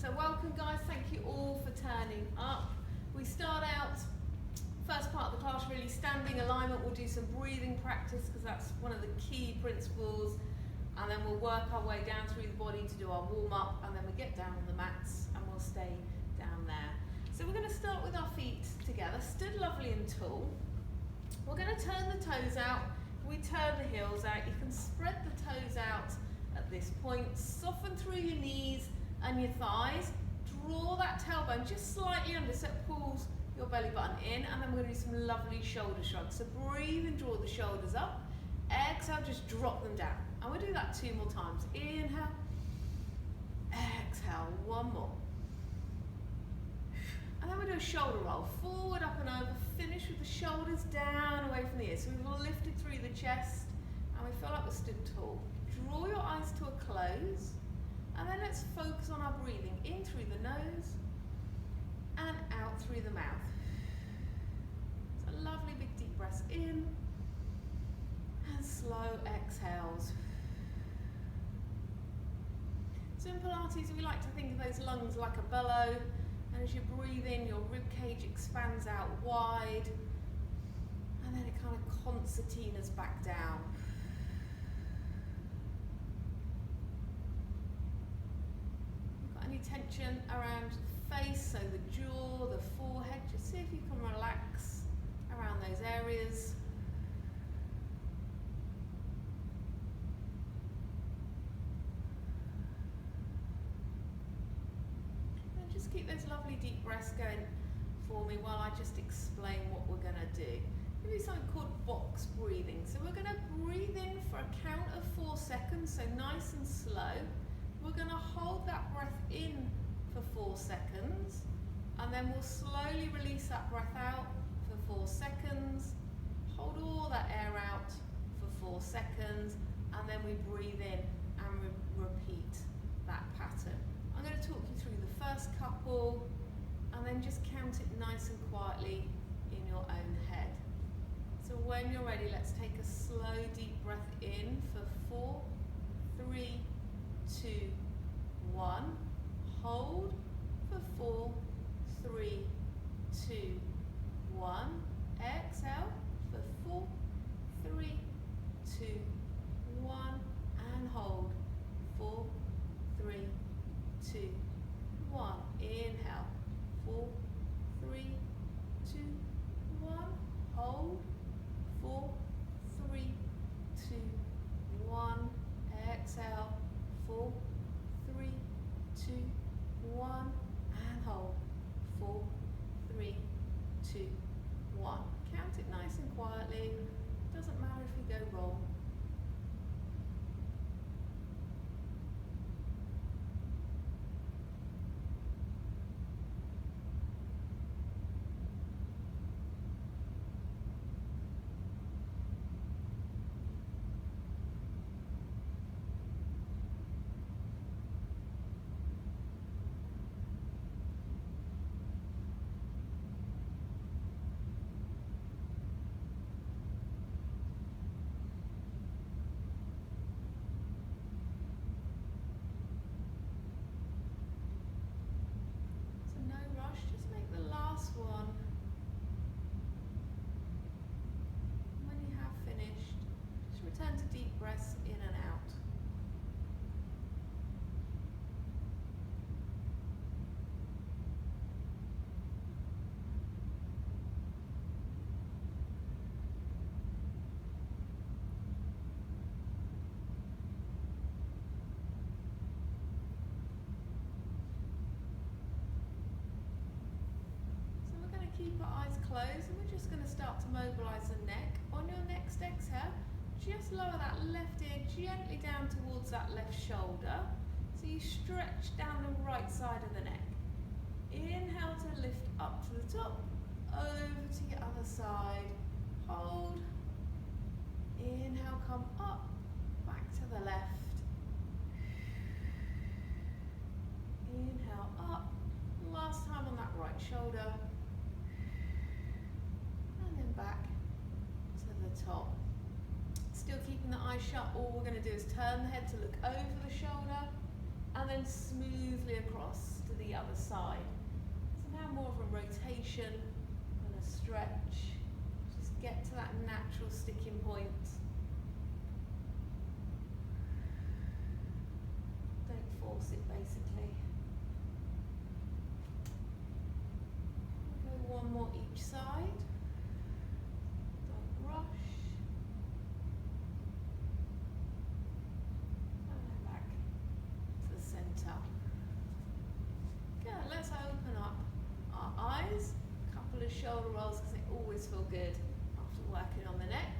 So welcome guys, thank you all for turning up. We start out, first part of the class, really standing alignment. We'll do some breathing practice because that's one of the key principles, and then we'll work our way down through the body to do our warm-up, and then we get down on the mats and we'll stay down there. So we're going to start with our feet together, stood lovely and tall. We're going to turn the toes out. We turn the heels out. You can spread the toes out at this point. Soften through your knees and your thighs. Draw that tailbone just slightly under so it pulls your belly button in, and then we're going to do some lovely shoulder shrugs. So breathe and draw the shoulders up. Exhale, just drop them down. And we'll do that 2 more times. Inhale. Exhale. 1 more. And then we'll do a shoulder roll. Forward, up and over. Finish with the shoulders down, away from the ears. So we've lifted through the chest, and we feel like we're stood tall. Draw your eyes to a close. And then let's focus on our breathing. In through the nose and out through the mouth. So lovely big deep breaths in and slow exhales. So in Pilates, we like to think of those lungs like a bellow, and as you breathe in, your rib cage expands out wide, and then it kind of concertinas back down. Any tension around the face, so the jaw, the forehead, just see if you can relax around those areas. And just keep those lovely deep breaths going for me while I just explain what we're going to do. We do something called box breathing. So we're going to breathe in for a count of 4 seconds, so nice and slow. We're going to hold that breath in for 4 seconds, and then we'll slowly release that breath out for 4 seconds. Hold all that air out for 4 seconds, and then we breathe in and repeat that pattern. I'm going to talk you through the first couple, and then just count it nice and quietly in your own head. So when you're ready, let's take a slow deep breath in for 4, 3, 2, 1. Hold for 4, 3, 2, 1. Exhale for 4, 3, 2, 1. And hold. 4, 3, 2, 1. Inhale. 4, 3, 2, 1. Hold. 4, 3, 2, 1. Exhale. 4, 3, 2, 1, and hold. 4, 3, 2, 1. Count it nice and quietly. Doesn't matter if we go wrong. Just make the last one. When you have finished, just return to deep breaths in and out. Keep our eyes closed, and we're just going to start to mobilise the neck. On your next exhale, just lower that left ear gently down towards that left shoulder. So you stretch down the right side of the neck. Inhale to lift up to the top, over to your other side. Hold. Inhale, come up, back to the left. Inhale up. Last time on that right shoulder. Back to the top. Still keeping the eyes shut, all we're going to do is turn the head to look over the shoulder, and then smoothly across to the other side. So now more of a rotation and a stretch. Just get to that natural sticking point. Don't force it, basically. Go one more each side. Don't rush. Let's open up our eyes, a couple of shoulder rolls because they always feel good after working on the neck.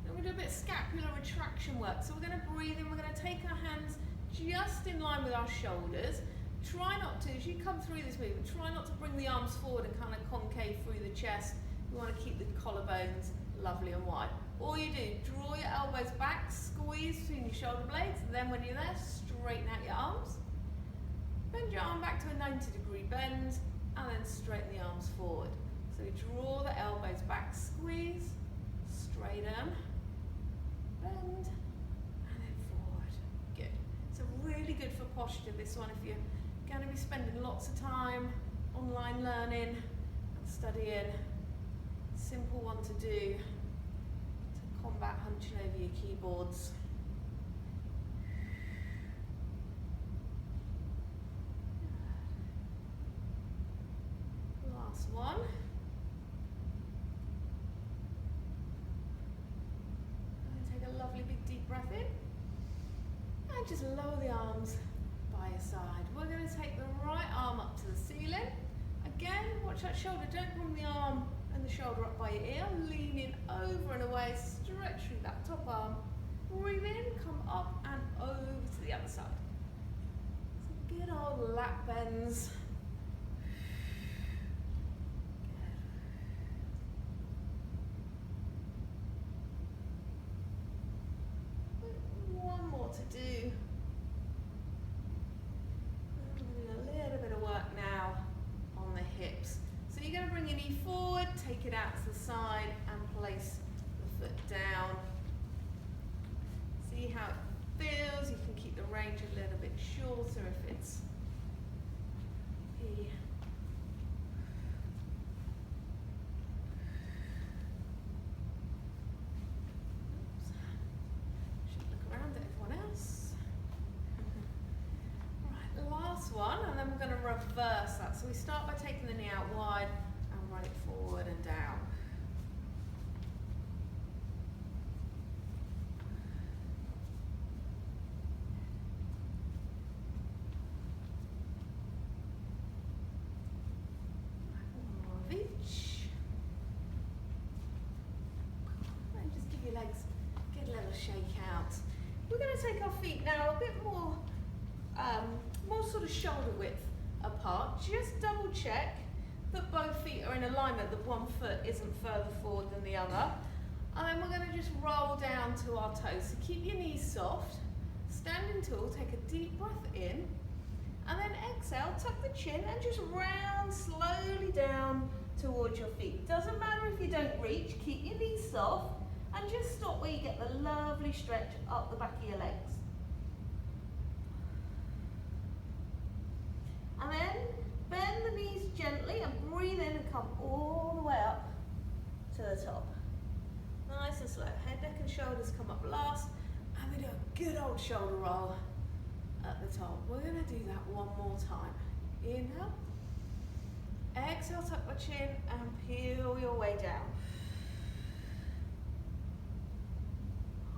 Then we're going to do a bit of scapular retraction work. So we're going to breathe in, we're going to take our hands just in line with our shoulders. Try not to, as you come through this movement, try not to bring the arms forward and kind of concave through the chest. You want to keep the collarbones lovely and wide. All you do, draw your elbows back, squeeze between your shoulder blades, and then when you're there, straighten out your arms. Bend your arm back to a 90-degree bend, and then straighten the arms forward. So we draw the elbows back, squeeze, straighten, bend, and then forward. Good. So really good for posture, this one, if you're going to be spending lots of time online learning and studying. Simple one to do to combat hunching over your keyboards. Last one. And take a lovely big deep breath in. And just lower the arms by your side. We're going to take the right arm up to the ceiling. Again, watch that shoulder. Don't bring the arm and the shoulder up by your ear. Leaning over and away. Stretch through that top arm. Breathe in, come up and over to the other side. Some good old lap bends. One more to do. A little bit of work now on the hips. So you're going to bring your knee forward, take it out to the side and place the foot down. See how it feels. You can keep the range a little bit shorter if it's here. One, and then we're going to reverse that. So we start by taking the knee out wide and run it forward and down. One more of each. And just give your legs, get a little shake out. We're going to take our feet now a bit more sort of shoulder width apart. Just double check that both feet are in alignment, that one foot isn't further forward than the other. And then we're going to just roll down to our toes. So keep your knees soft, standing tall, take a deep breath in, and then exhale, tuck the chin and just round slowly down towards your feet. Doesn't matter if you don't reach, keep your knees soft and just stop where you get the lovely stretch up the back of your legs. And then bend the knees gently and breathe in and come all the way up to the top. Nice and slow. Head, neck and shoulders come up last. And we do a good old shoulder roll at the top. We're going to do that one more time. Inhale. Exhale, tuck the chin and peel your way down.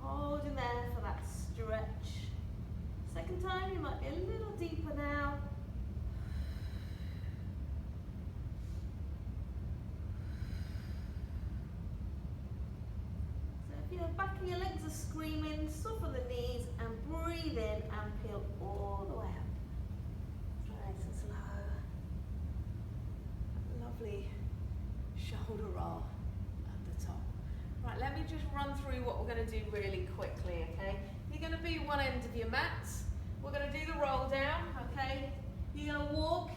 Holding there for that stretch. Second time, you might be a little deeper now. The back of your legs are screaming, soften the knees and breathe in and peel all the way up. Nice and slow. Lovely shoulder roll at the top. Right, let me just run through what we're going to do really quickly, okay? You're going to be one end of your mats. We're going to do the roll down, okay? You're going to walk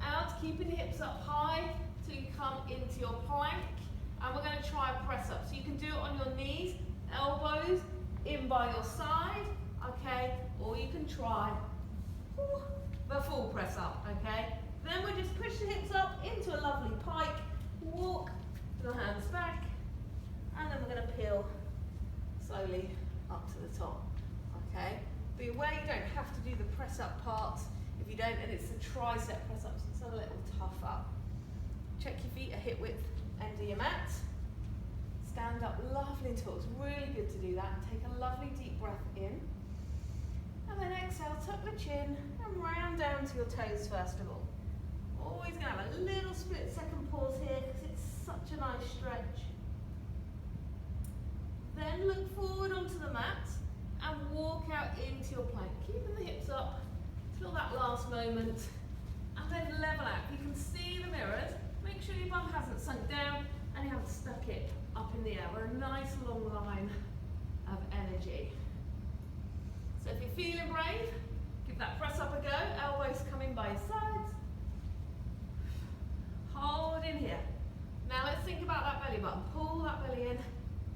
out, keeping your hips up high till you come into your plank. And we're going to try a press up. So you can do it on your knees, elbows in by your side, okay? Or you can can try the full press up, okay? Then we just push the hips up into a lovely pike, walk your hands back, and then we're going to peel slowly up to the top, okay? Be aware you don't have to do the press up part. If you don't, and it's the tricep press ups, it's a little tougher. Check your feet are hip width end of your mat. Stand up lovely and tall. It's really good to do that. Take a lovely deep breath in. And then exhale, tuck the chin and round down to your toes first of all. Always going to have a little split second pause here because it's such a nice stretch. Then look forward onto the mat and walk out into your plank. Keeping the hips up till that last moment and then level out. You can see the mirrors. Make sure your bum hasn't sunk down and you haven't stuck it up in the air. We're a nice long line of energy. So if you're feeling brave, give that press up a go. Elbows coming by your sides. Hold in here. Now let's think about that belly button. Pull that belly in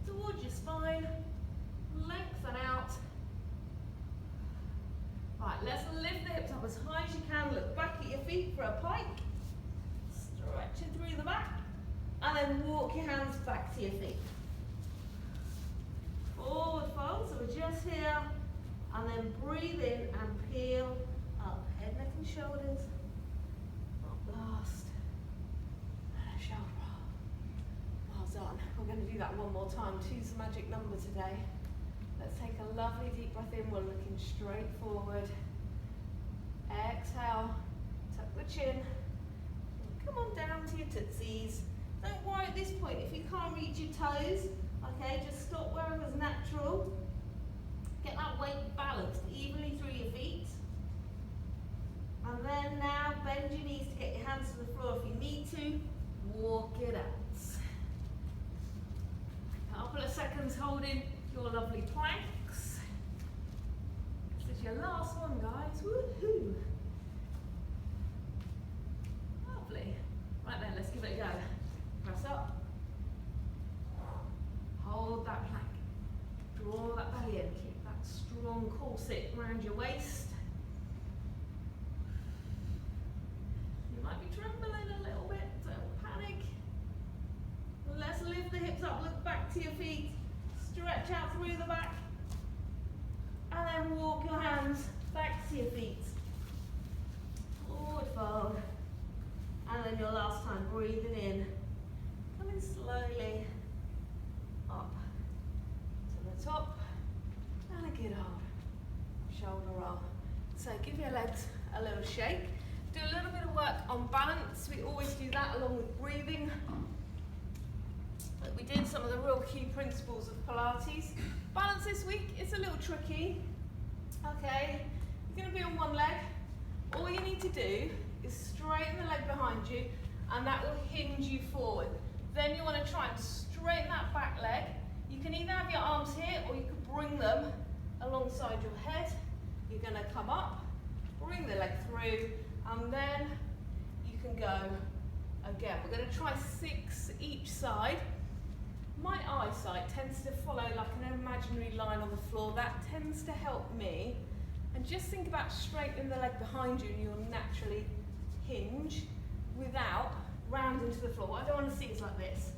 towards your spine. Lengthen out. Right, let's lift the hips up as high as you can. Look back at your feet for a pike. Stretching through the back. And then walk your hands back to your feet. Forward fold, so we're just here. And then breathe in and peel up. Head, neck and shoulders. Up last. And a shoulder roll. Well done. We're going to do that one more time. Two's the magic number today. Let's take a lovely deep breath in. We're looking straight forward. Exhale. Tuck the chin. Come on down to your tootsies. Don't worry at this point if you can't reach your toes. Okay, just stop wherever's natural. Get that weight balanced evenly through your feet. And then now bend your knees to get your hands to the floor if you need to. Walk it out. A couple of seconds holding your lovely planks. This is your last one, guys. Woohoo! Lovely. Right then, let's give it a go. Press up. Hold that plank. Draw that belly in. Keep that strong corset around your waist. You might be trembling a little bit. Don't panic. Let's lift the hips up. Look back to your feet. Stretch out through the back. And then walk your hands back to your feet. Forward fold. And then your last time, breathing in. Coming slowly up to the top. And a good old shoulder roll. So give your legs a little shake. Do a little bit of work on balance. We always do that along with breathing. But we did some of the real key principles of Pilates. Balance this week, it's a little tricky. Okay, you're going to be on one leg. All you need to do is straighten the leg behind you and that will hinge you forward. Then you want to try and straighten that back leg. You can either have your arms here or you can bring them alongside your head. You're going to come up, bring the leg through, and then you can go again. We're going to try 6 each side. My eyesight tends to follow like an imaginary line on the floor. That tends to help me. And just think about straightening the leg behind you and you'll naturally hinge without rounding to the floor. What I don't want to see is like this.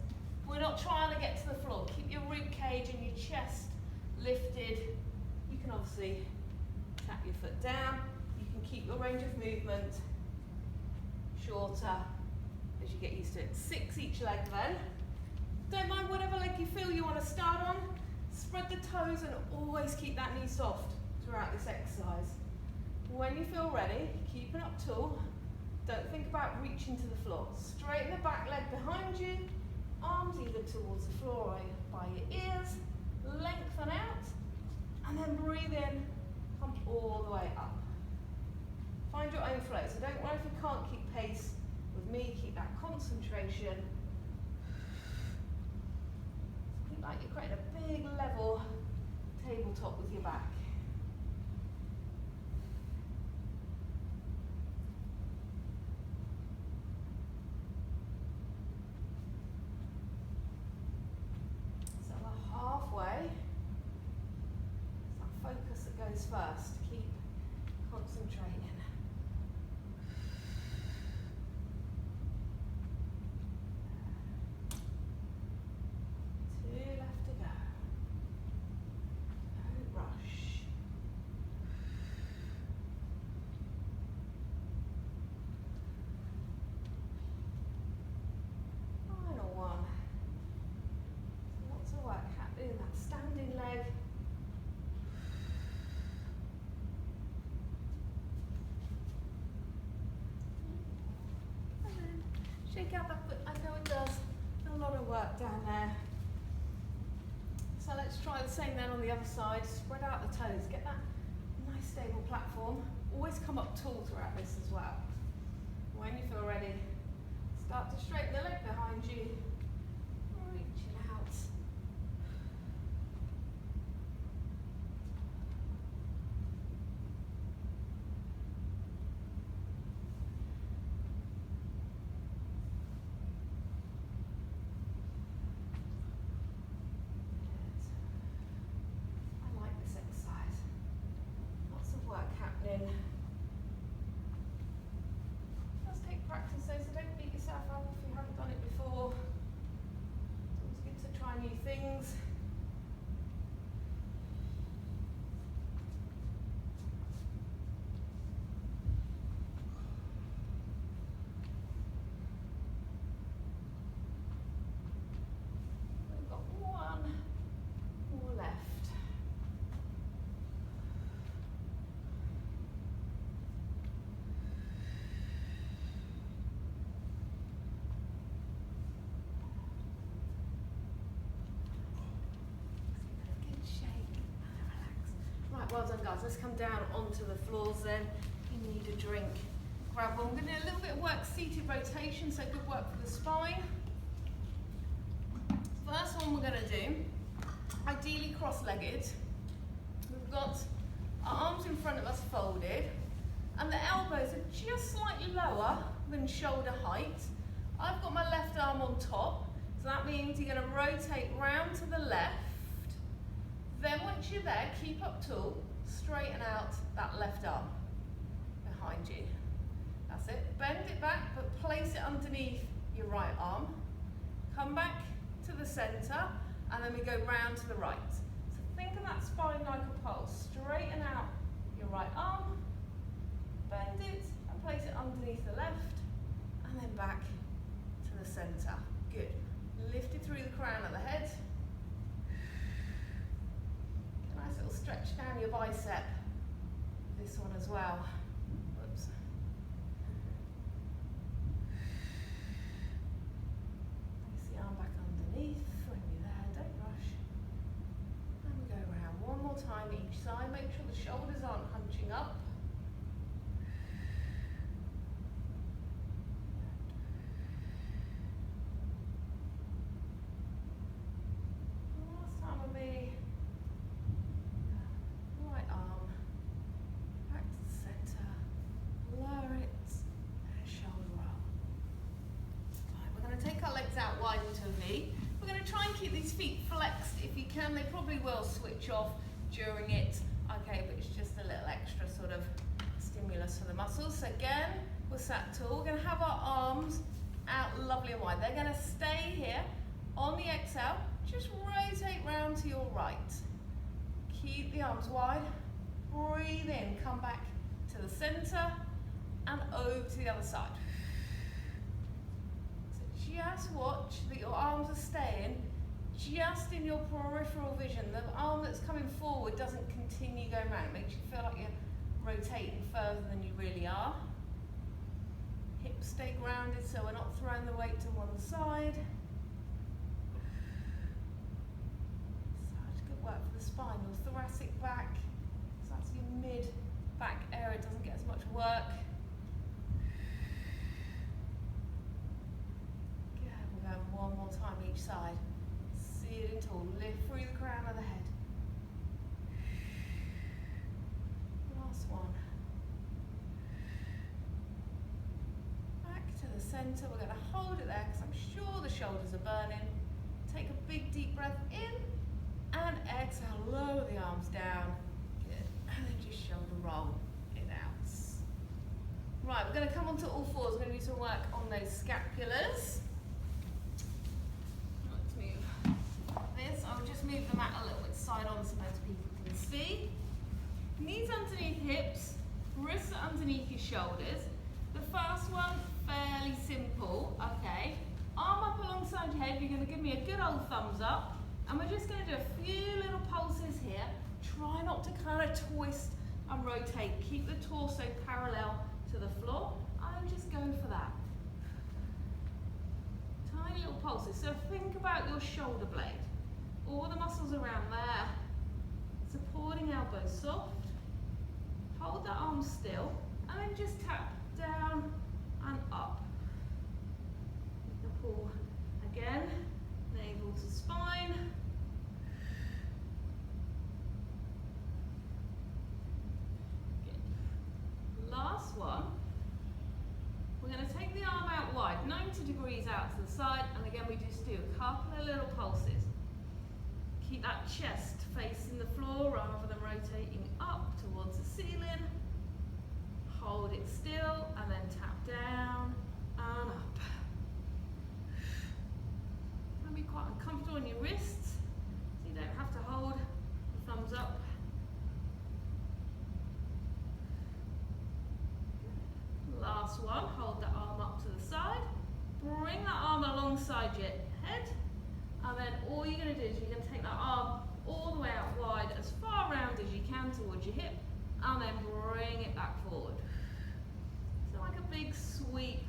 We're not trying to get to the floor. Keep your rib cage and your chest lifted. You can obviously tap your foot down. You can keep your range of movement shorter as you get used to it. 6 each leg then. Don't mind whatever leg you feel you want to start on. Spread the toes and always keep that knee soft throughout this exercise. When you feel ready, keep it up tall. Don't think about reaching to the floor. Straighten the back leg behind you. Arms either towards the floor or by your ears. Lengthen out. And then breathe in. Come all the way up. Find your own flow. So don't worry if you can't keep pace with me. Keep that concentration. Like you're creating a big level tabletop with your back. So we're halfway. It's that focus that goes first. Keep Concentrating. 2 left to go. Don't rush. Final one. Lots of work happening in that standing leg. And then shake out that foot. I know it does a lot of work down there. So let's try the same then on the other side. Spread out the toes. Get that nice stable platform. Always come up tall throughout this as well. When you feel ready, start to straighten the leg behind you. Reaching out. I like this exercise. Lots of work happening. Let's take practice though, so don't beat yourself up if you haven't done it before. It's always good to try new things. We've got one more left. Good shake and relax. Right, well done guys. Let's come down onto the floors then. You need a drink. Grab one. We're going to do a little bit of work seated rotation, so good work for the spine. First one we're going to do, ideally cross-legged. We've got our arms in front of us folded, and the elbows are just slightly lower than shoulder height. I've got my left arm on top, so that means you're going to rotate round to the left. Then once you're there, keep up tall, straighten out that left arm behind you. That's it. Bend it back, but place it underneath your right arm. Come back to the centre, and then we go round to the right. So think of that spine like a pulse. Straighten out your right arm, bend it, and place it underneath the left, and then back to the centre. Good. Lift it through the crown of the head. Nice little stretch down your bicep. This one as well. Whoops. Place the arm back underneath when you're there, don't rush. And we go around one more time each side. Make sure the shoulders aren't hunching up. Last time with me. Right arm back to the centre, lower it, and shoulder roll. Right, we're going to take our legs out wide into a V. We're going to try and keep these feet flexed if you can. They probably will switch off during it. Okay, but it's just a little extra sort of stimulus for the muscles. So again, we're sat tall. We're going to have our arms out lovely and wide. They're going to stay here. On the exhale, just rotate round to your right. Keep the arms wide, breathe in, come back to the centre and over to the other side. So just watch that your arms are staying just in your peripheral vision. The arm that's coming forward doesn't continue going round. It makes you feel like you're rotating further than you really are. Hips stay grounded so we're not throwing the weight to one side. Work for the spine, your thoracic back, so that's your mid-back area, it doesn't get as much work. Good, we're going one more time each side. See it in tall, lift through the crown of the head. Last one. Back to the centre, we're going to hold it there because I'm sure the shoulders are burning. Take a big deep breath in. And exhale, lower the arms down. Good. And then just shoulder roll it out. Right, we're going to come onto all fours. We're going to do some work on those scapulars. Let's move this. I'll just move the mat a little bit side on so most people can see. Knees underneath hips, wrists underneath your shoulders. The first one, fairly simple, okay. Arm up alongside your head. You're going to give me a good old thumbs up. And we're just going to do a few little pulses here. Try not to kind of twist and rotate. Keep the torso parallel to the floor. I'm just going for that. Tiny little pulses. So think about your shoulder blade. All the muscles around there. Supporting elbows soft. Hold the arms still. And then just tap down and up. The pull again. Navel to spine. Last one, we're going to take the arm out wide, 90 degrees out to the side, and again we just do a couple of little pulses. Keep that chest facing the floor rather than rotating up towards the ceiling. Hold it still and then tap down and up. It's going to be quite uncomfortable on your wrists, so you don't have to hold the thumbs up. Last one, hold the arm up to the side, bring that arm alongside your head, and then all you're going to do is you're going to take that arm all the way out wide, as far around as you can towards your hip, and then bring it back forward. So like a big sweep.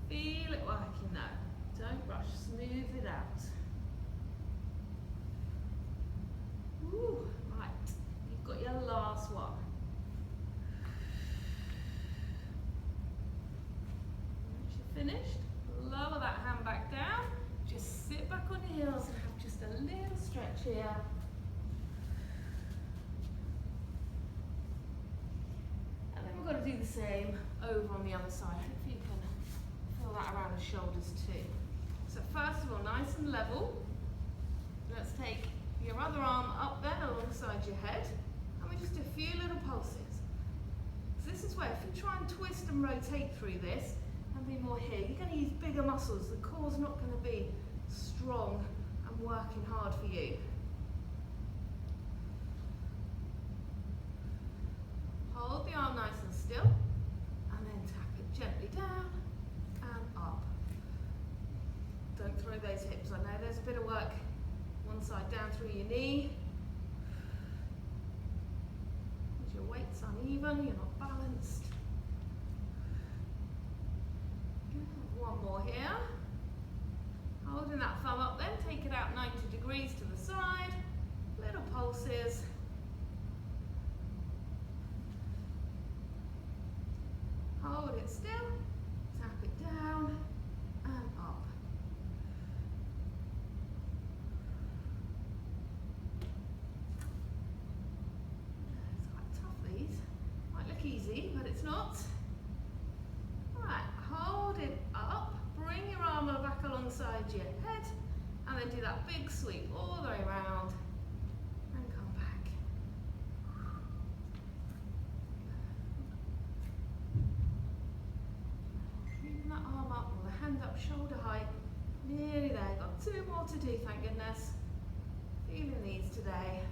Feel it working now. Don't rush, smooth it out. Ooh, right, you've got your last one. Finished, lower that hand back down, just sit back on your heels and have just a little stretch here. And then we're going to do the same over on the other side. Hopefully you can feel that around the shoulders too. So first of all, nice and level. Let's take your other arm up then alongside your head, and we just do a few little pulses. So this is where if you try and twist and rotate through this, and be more here, you're going to use bigger muscles. The core's not going to be strong and working hard for you. Hold the arm nice and still, and then tap it gently down and up. Don't throw those hips. I know there's a bit of work one side down through your knee. Because your weight's uneven, you're not balanced. One more here. Holding that thumb up then, take it out 90 degrees to the side. Little pulses. Hold it still, tap it down and up. It's quite tough these. Might look easy, but it's not. Right, hold it up, bring your arm back alongside your head, and then do that big sweep all the way around and come back. Keeping that arm up or the hand up shoulder height, nearly there. Got two more to do, thank goodness. Feeling these today.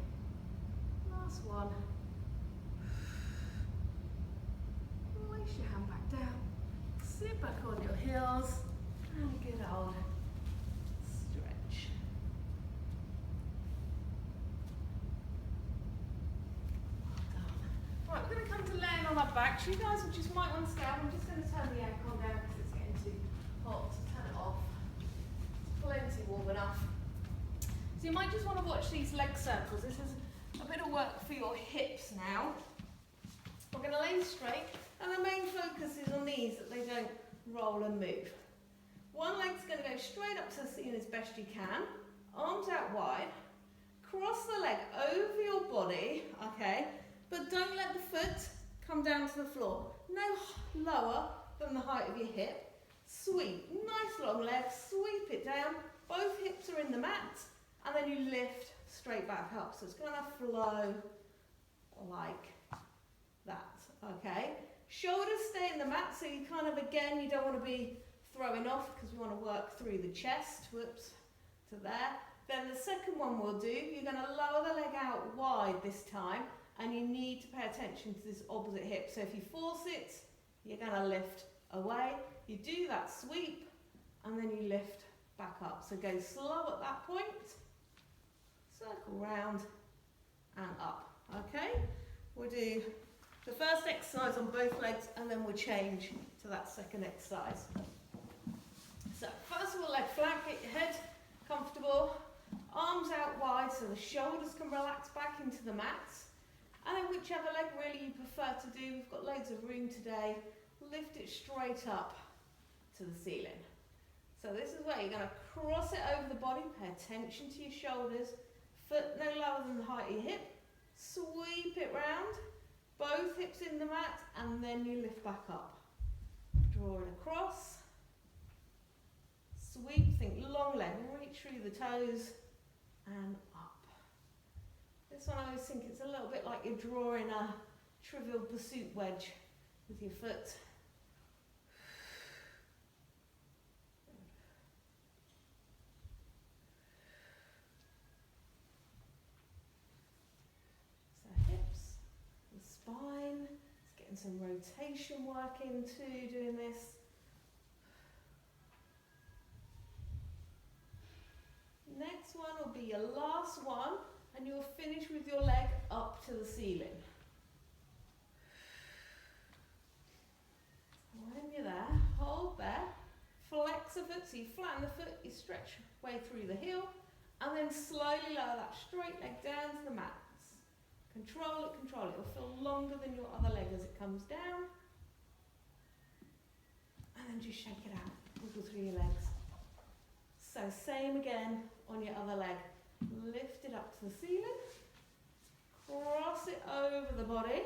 Last one. Place your hand back down. Sit back on your heels and a good old stretch. Well done. Right, we're going to come to laying on our back. You guys just might want to stand. I'm just going to turn the aircon down because it's getting too hot. Turn it off. It's plenty warm enough. So you might just want to watch these leg circles. This is a bit of work for your hips now. We're going to lay straight. And the main focus is on these, that they don't roll and move. One leg's going to go straight up to the ceiling as best you can. Arms out wide. Cross the leg over your body, okay? But don't let the foot come down to the floor. No lower than the height of your hip. Sweep. Nice long leg. Sweep it down. Both hips are in the mat. And then you lift straight back up. So it's going to flow like that. Okay, shoulders stay in the mat, so you kind of, again, you don't want to be throwing off because we want to work through the chest, whoops, to there. Then the second one we'll do, you're going to lower the leg out wide this time, and you need to pay attention to this opposite hip. So if you force it, you're going to lift away. You do that sweep, and then you lift back up. So go slow at that point, circle round and up. Okay, we'll do the first exercise on both legs, and then we'll change to that second exercise. So first of all, leg flat, get your head comfortable, arms out wide so the shoulders can relax back into the mat. And then whichever leg really you prefer to do, we've got loads of room today, lift it straight up to the ceiling. So this is where you're going to cross it over the body, pay attention to your shoulders, foot no lower than the height of your hip, sweep it round, both hips in the mat, and then you lift back up. Draw it across, sweep, think long leg, reach through the toes, and up. This one I always think it's a little bit like you're drawing a Trivial Pursuit wedge with your foot. So hips, the spine, it's getting some rotation work in too, doing this. Next one will be your last one, and you'll finish with your leg up to the ceiling. When you're there, hold there, flex the foot, so you flatten the foot, you stretch way through the heel, and then slowly lower that straight leg down to the mat. Control it, control it. It'll feel longer than your other leg as it comes down. And then just shake it out, wiggle through your legs. So same again on your other leg. Lift it up to the ceiling, cross it over the body,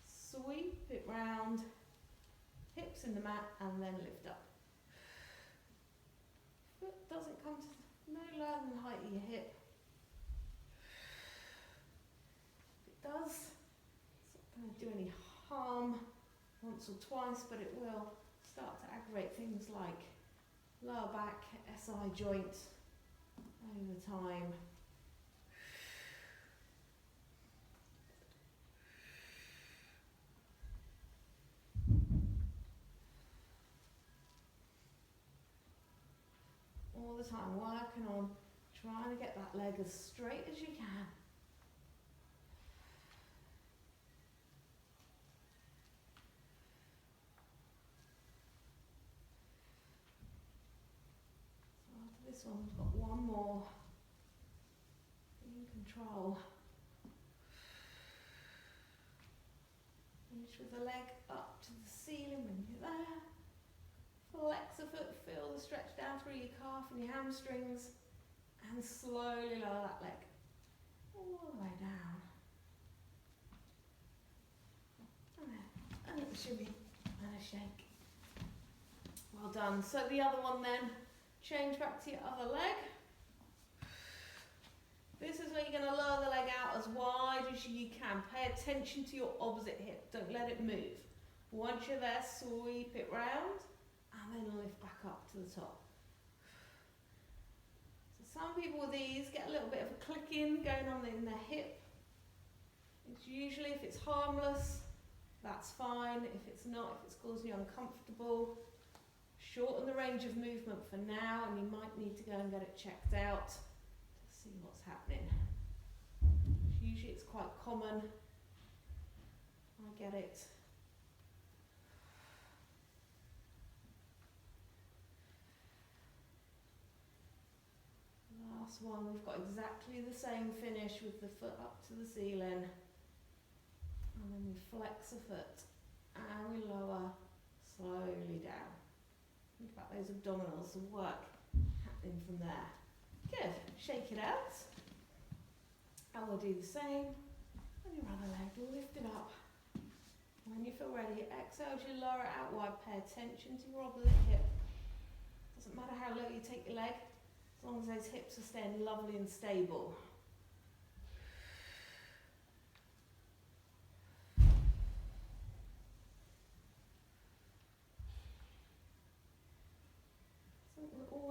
sweep it round, hips in the mat, and then lift up. Foot doesn't come to no lower than the height of your hip. If it does, it's not going to do any harm once or twice, but it will start to aggravate things like lower back, SI joint over time. All the time working on trying to get that leg as straight as you can. This one, we've got one more. Be in control. Finish with the leg up to the ceiling when you're there. Flex the foot, feel the stretch down through your calf and your hamstrings, and slowly lower that leg all the way down. And a little shimmy and a shake. Well done. So the other one then. Change back to your other leg. This is where you're going to lower the leg out as wide as you can. Pay attention to your opposite hip. Don't let it move. Once you're there, sweep it round and then lift back up to the top. So some people with these get a little bit of a clicking going on in their hip. It's usually, if it's harmless, that's fine. If it's not, if it's causing you uncomfortable, shorten the range of movement for now, and you might need to go and get it checked out to see what's happening. Usually it's quite common. I get it. Last one, we've got exactly the same finish with the foot up to the ceiling. And then we flex the foot and we lower slowly down. Think about those abdominals, the work happening from there. Good, shake it out. And we'll do the same on your other leg, lift it up. When you feel ready, exhale as you lower it out wide, pay attention to your opposite hip. Doesn't matter how low you take your leg, as long as those hips are staying lovely and stable.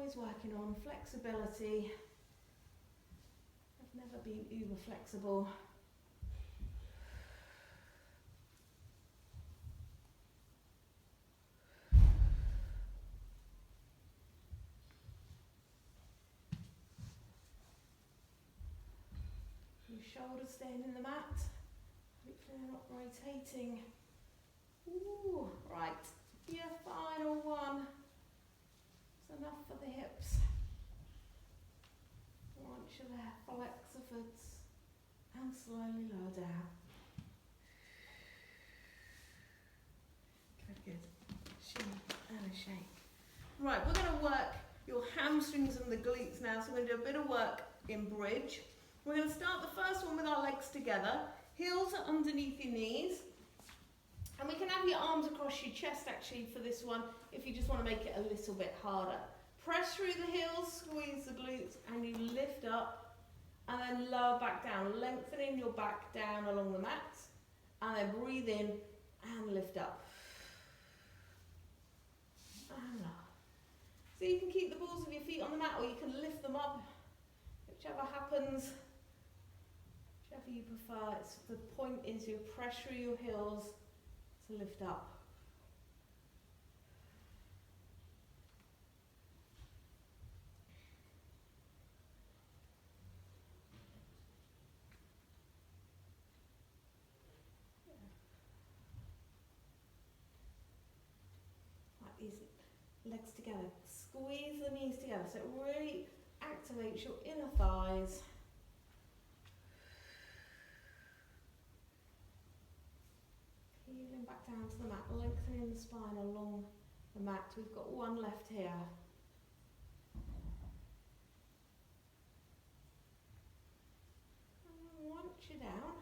always working on flexibility. I've never been uber flexible. Your shoulders staying in the mat. Hopefully they're not rotating. Ooh, right. Your final one. It's enough for the hips. Once you're there, flex the foot and slowly lower down. Good, good. Shake and a shake. Right, we're going to work your hamstrings and the glutes now. So we're going to do a bit of work in bridge. We're going to start the first one with our legs together. Heels are underneath your knees. And we can have your arms across your chest actually for this one if you just want to make it a little bit harder. Press through the heels, squeeze the glutes, and you lift up and then lower back down, lengthening your back down along the mat, and then breathe in and lift up. And lower. So you can keep the balls of your feet on the mat or you can lift them up, whichever happens, whichever you prefer. The point is you press through your heels to lift up. Like these legs together. Squeeze the knees together so it really activates your inner thighs. Peeling back down to the mat, lengthening the spine along the mat. We've got one left here. And once you're down,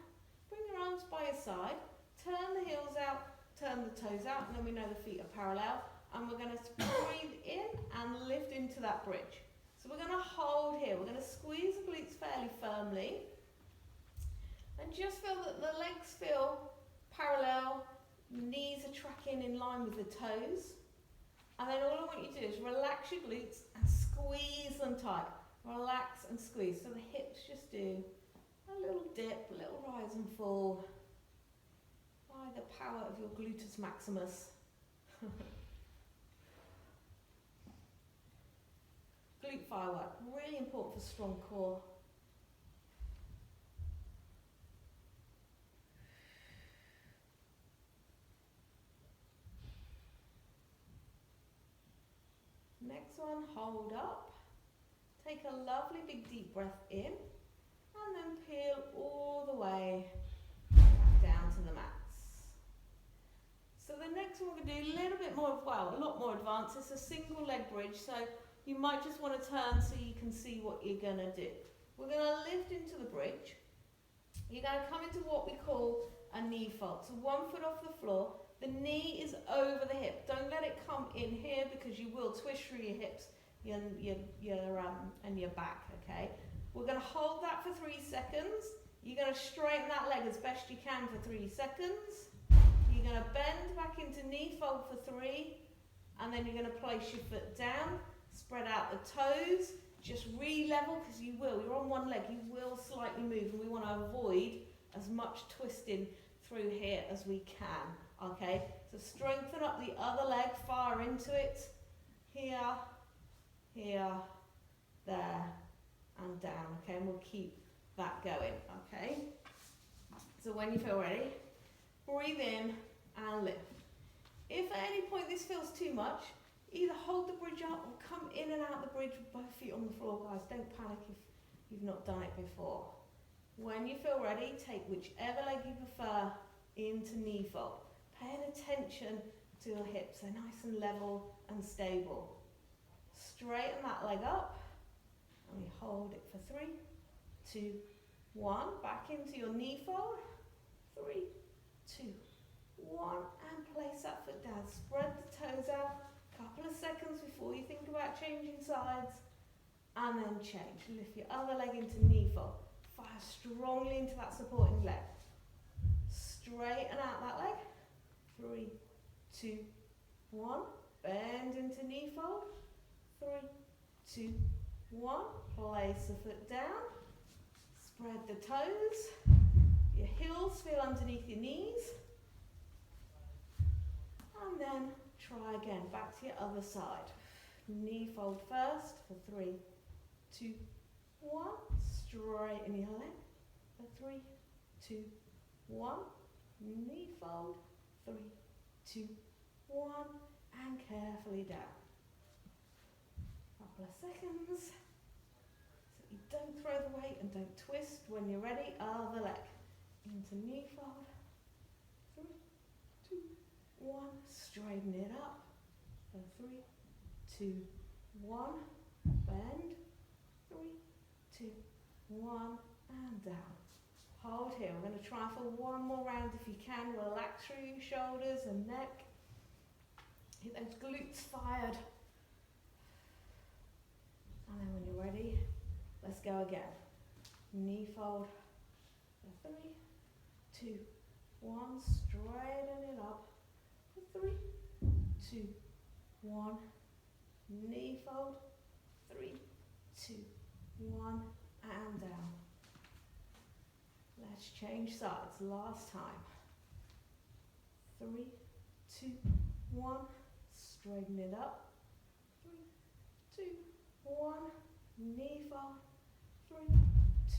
bring your arms by your side, turn the heels out, turn the toes out, and then we know the feet are parallel. And we're going to breathe in and lift into that bridge. So we're going to hold here. We're going to squeeze the glutes fairly firmly. And just feel that the legs feel parallel, knees are tracking in line with the toes. And then all I want you to do is relax your glutes and squeeze them tight. Relax and squeeze. So the hips just do a little dip, a little rise and fall by the power of your gluteus maximus. Glute firework, really important for strong core. Next one, hold up. Take a lovely big deep breath in and then peel all the way back down to the mats. So the next one we're going to do a little bit more, a lot more advanced. It's a single leg bridge, so you might just want to turn so you can see what you're going to do. We're going to lift into the bridge. You're going to come into what we call a knee fold. So 1 foot off the floor, the knee is over the hip. Don't let it come in here because you will twist through your hips and your back, okay? We're going to hold that for 3 seconds. You're going to straighten that leg as best you can for 3 seconds. You're going to bend back into knee fold for 3, and then you're going to place your foot down. Spread out the toes, just re-level because you're on one leg, you will slightly move and we want to avoid as much twisting through here as we can, okay? So strengthen up the other leg, fire into it, here, here, there and down, okay? And we'll keep that going, okay? So when you feel ready, breathe in and lift. If at any point this feels too much, either hold the bridge up or come in and out the bridge with both feet on the floor, guys. Don't panic if you've not done it before. When you feel ready, take whichever leg you prefer into knee fold. Paying attention to your hips, they're nice and level and stable. Straighten that leg up, and we hold it for 3, 2, 1. Back into your knee fold. 3, 2, 1, and place that foot down. Spread the toes out. Couple of seconds before you think about changing sides, and then change. Lift your other leg into knee fold. Fire strongly into that supporting leg. Straighten out that leg. 3, 2, 1. Bend into knee fold. 3, 2, 1. Place the foot down. Spread the toes. Your heels feel underneath your knees. And then try again. Back to your other side. Knee fold first for 3, 2, 1. Straighten your leg for 3, 2, 1. Knee fold. 3, 2, 1. And carefully down. Couple of seconds. So you don't throw the weight and don't twist. When you're ready, other leg. Into knee fold. 3, 2, 1. Straighten it up. For 3, 2, 1. Bend. 3, 2, 1. And down. Hold here. We're going to try for one more round if you can. Relax through your shoulders and neck. Get those glutes fired. And then when you're ready, let's go again. Knee fold. For 3, 2, 1. Straighten it up. For 3, 2, 1. Knee fold. 3, 2, 1. And down. Let's change sides. Last time. 3, 2, 1. Straighten it up. 3, 2, 1. Knee fold. 3,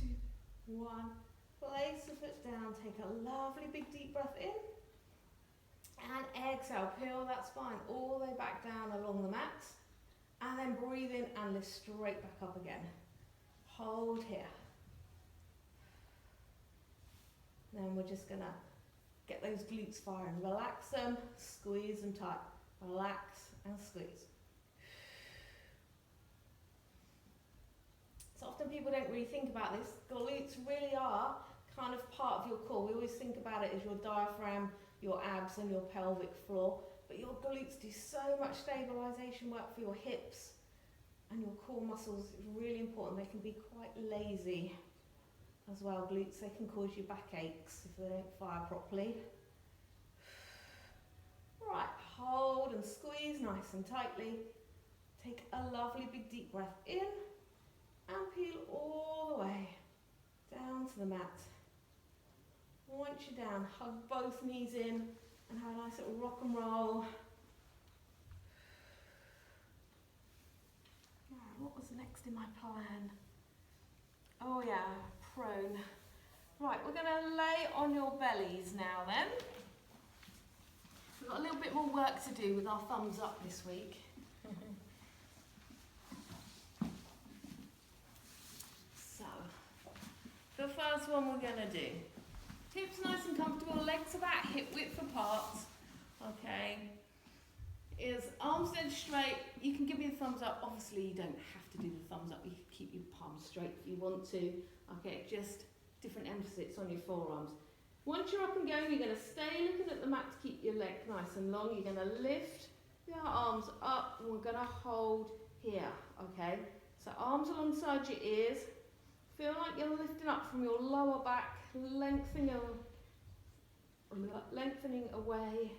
2, 1. Place the foot down. Take a lovely big deep breath in. And exhale. Peel that spine all the way back down along the mat. And then breathe in and lift straight back up again. Hold here. Then we're just going to get those glutes firing. Relax them, squeeze them tight. Relax and squeeze. So often people don't really think about this. Glutes really are kind of part of your core. We always think about it as your diaphragm, your abs and your pelvic floor. But your glutes do so much stabilization work for your hips and your core muscles. It's really important. They can be quite lazy as well, glutes. They can cause you backaches if they don't fire properly. Right, hold and squeeze nice and tightly. Take a lovely big deep breath in and peel all the way down to the mat. Once you're down, hug both knees in and have a nice little rock and roll. Right, what was next in my plan? Oh yeah, prone. Right, we're going to lay on your bellies now then. We've got a little bit more work to do with our thumbs up this week. So, the first one we're going to do. Hips nice and comfortable, legs about hip width apart. Okay. Is arms dead straight. You can give me the thumbs up. Obviously, you don't have to do the thumbs up. You can keep your palms straight if you want to. Okay, just different emphasis on your forearms. Once you're up and going, you're going to stay looking at the mat to keep your leg nice and long. You're going to lift your arms up and we're going to hold here. Okay, so arms alongside your ears. Feel like you're lifting up from your lower back, lengthening away.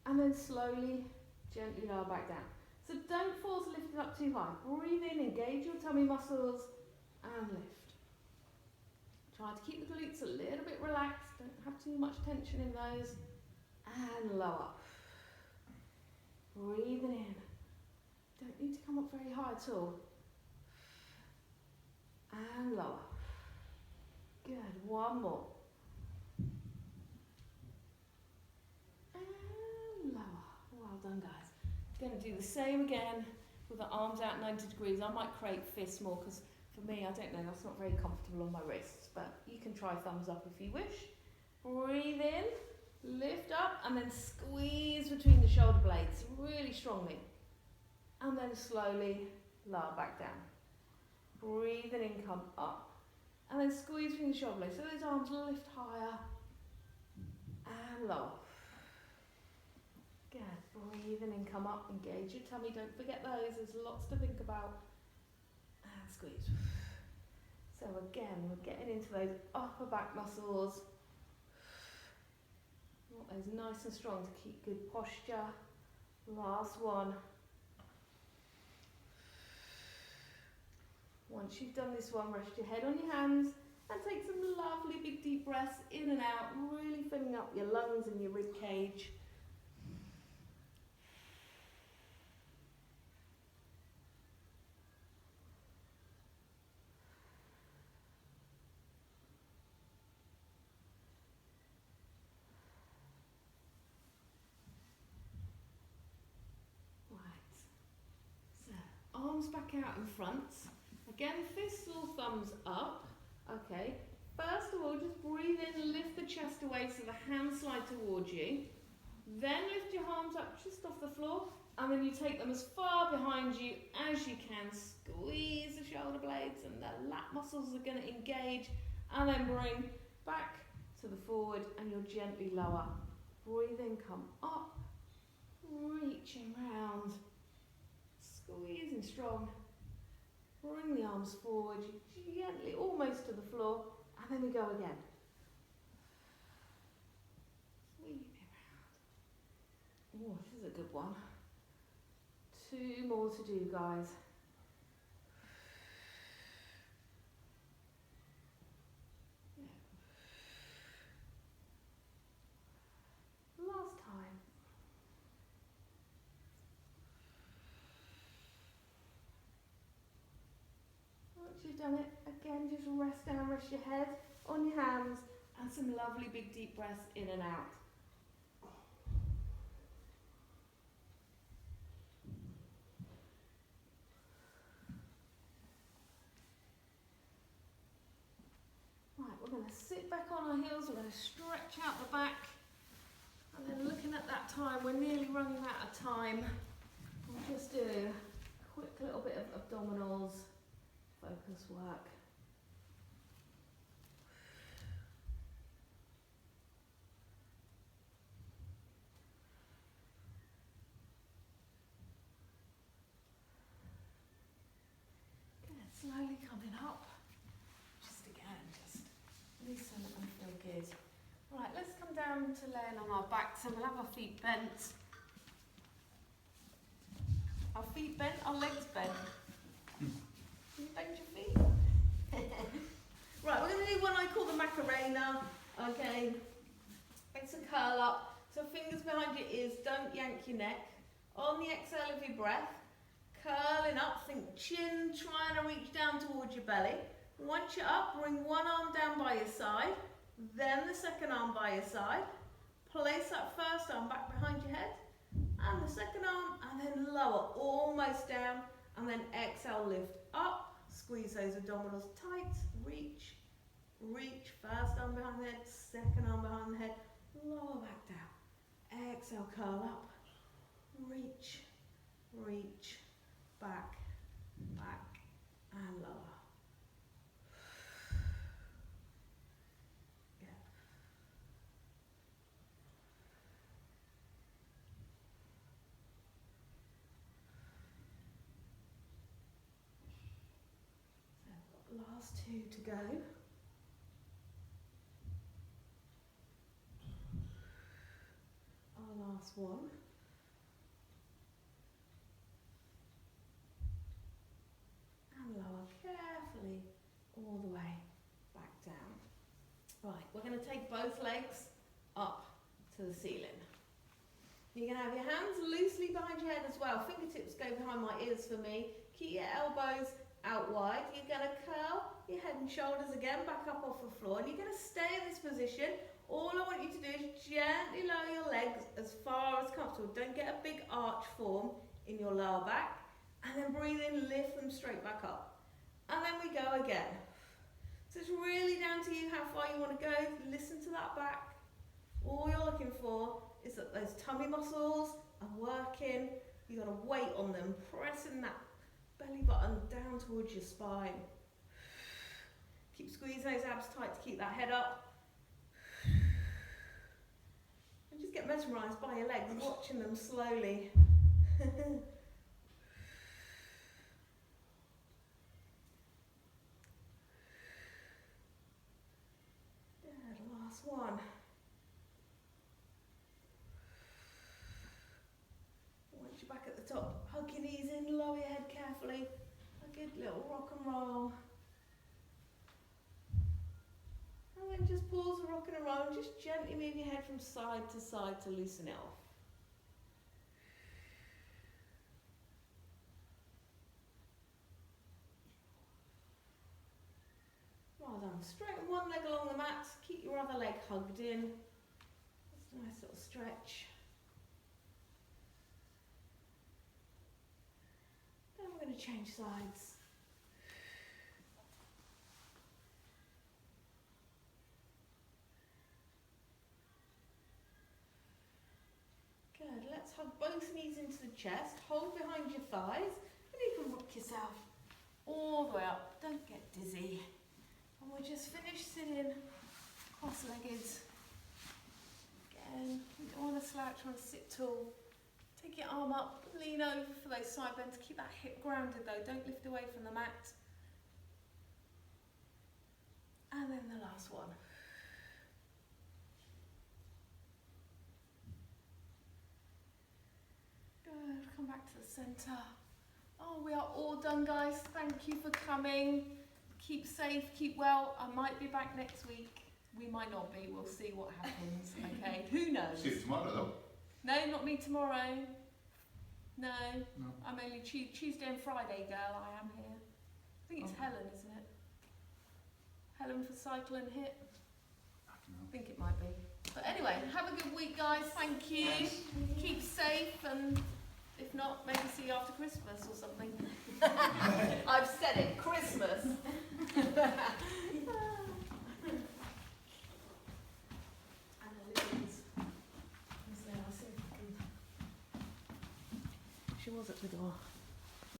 And then slowly, gently lower back down. So don't force lifting up too high. Breathe in, engage your tummy muscles, and lift. Try to keep the glutes a little bit relaxed. Don't have too much tension in those. And lower. Breathing in. Don't need to come up very high at all. And lower. Good. One more. Well done, guys. Going to do the same again with the arms out 90 degrees. I might create fists more because for me, I don't know, that's not very comfortable on my wrists, but you can try thumbs up if you wish. Breathe in, lift up, and then squeeze between the shoulder blades really strongly. And then slowly lower back down. Breathing in, come up, and then squeeze between the shoulder blades. So those arms lift higher and lower. Good. Breathing in, come up, engage your tummy. Don't forget those. There's lots to think about. And squeeze. So again, we're getting into those upper back muscles. We want those nice and strong to keep good posture. Last one. Once you've done this one, rest your head on your hands and take some lovely big deep breaths in and out, really filling up your lungs and your rib cage. Arms back out in front. Again, fists or thumbs up. Okay. First of all, just breathe in, lift the chest away so the hands slide towards you. Then lift your arms up just off the floor, and then you take them as far behind you as you can. Squeeze the shoulder blades, and the lat muscles are going to engage. And then bring back to the forward, and you'll gently lower. Breathe in, come up, reaching round. Squeezing strong, bring the arms forward, gently, almost to the floor, and then we go again. Sweep it round. Oh, this is a good one. 2 more to do, guys. Yeah. Last time. Once you've done it, again, just rest down, rest your head on your hands, and some lovely big deep breaths in and out. Right, we're going to sit back on our heels, we're going to stretch out the back, and then looking at that time, we're nearly running out of time. We'll just do a quick little bit of abdominals, focus work. Good, slowly coming up. Just again, just loosen and feel good. Right, let's come down to laying on our backs, and we'll have our feet bent. Our feet bent, our legs bent. You bend your feet. Right, we're going to do one I call the Macarena. Okay, it's a curl up. So fingers behind your ears, don't yank your neck. On the exhale of your breath, curling up, think chin, trying to reach down towards your belly. Once you're up, bring one arm down by your side, then the second arm by your side. Place that first arm back behind your head, and the second arm, and then lower, almost down, and then exhale, lift up, squeeze those abdominals tight, reach, reach, first arm behind the head, second arm behind the head, lower back down, exhale, curl up, reach, reach, back, back, and lower. Last 2 to go. Our last one. And lower carefully all the way back down. Right, we're going to take both legs up to the ceiling. You're going to have your hands loosely behind your head as well. Fingertips go behind my ears for me. Keep your elbows out wide. You're going to curl your head and shoulders again back up off the floor, and you're going to stay in this position. All I want you to do is gently lower your legs as far as comfortable. Don't get a big arch form in your lower back, and then breathe in, lift them straight back up, and then we go again. So it's really down to you how far you want to go. Listen to that back. All you're looking for is that those tummy muscles are working. You've got to weight on them, pressing that belly button down towards your spine. Keep squeezing those abs tight to keep that head up. And just get mesmerised by your legs, watching them slowly. Good, last one. Once you're back at the top, hug your knees in, lower your head carefully. good little rock and roll. And then just pause the rock and roll and just gently move your head from side to loosen it off. Well done. Straighten one leg along the mat, keep your other leg hugged in. Just a nice little stretch. Then we're going to change sides. Good. Let's hug both knees into the chest. Hold behind your thighs. And you can rock yourself all the way up. Don't get dizzy. And we'll just finish sitting cross-legged. Again, you don't want to slouch, you want to sit tall. Take your arm up, lean over for those side bends. Keep that hip grounded though, don't lift away from the mat. And then the last one. Good, come back to the centre. Oh, we are all done, guys. Thank you for coming. Keep safe, keep well. I might be back next week. We might not be. We'll see what happens. Okay, who knows? See you tomorrow, though. No, not me tomorrow. No. I'm only Tuesday and Friday, girl. I am here. I think it's Helen, isn't it? Helen for cycle and hit. I think it might be. But anyway, have a good week, guys. Thank you. Keep safe, and if not, maybe see you after Christmas or something. I've said it, Christmas. She was at the door.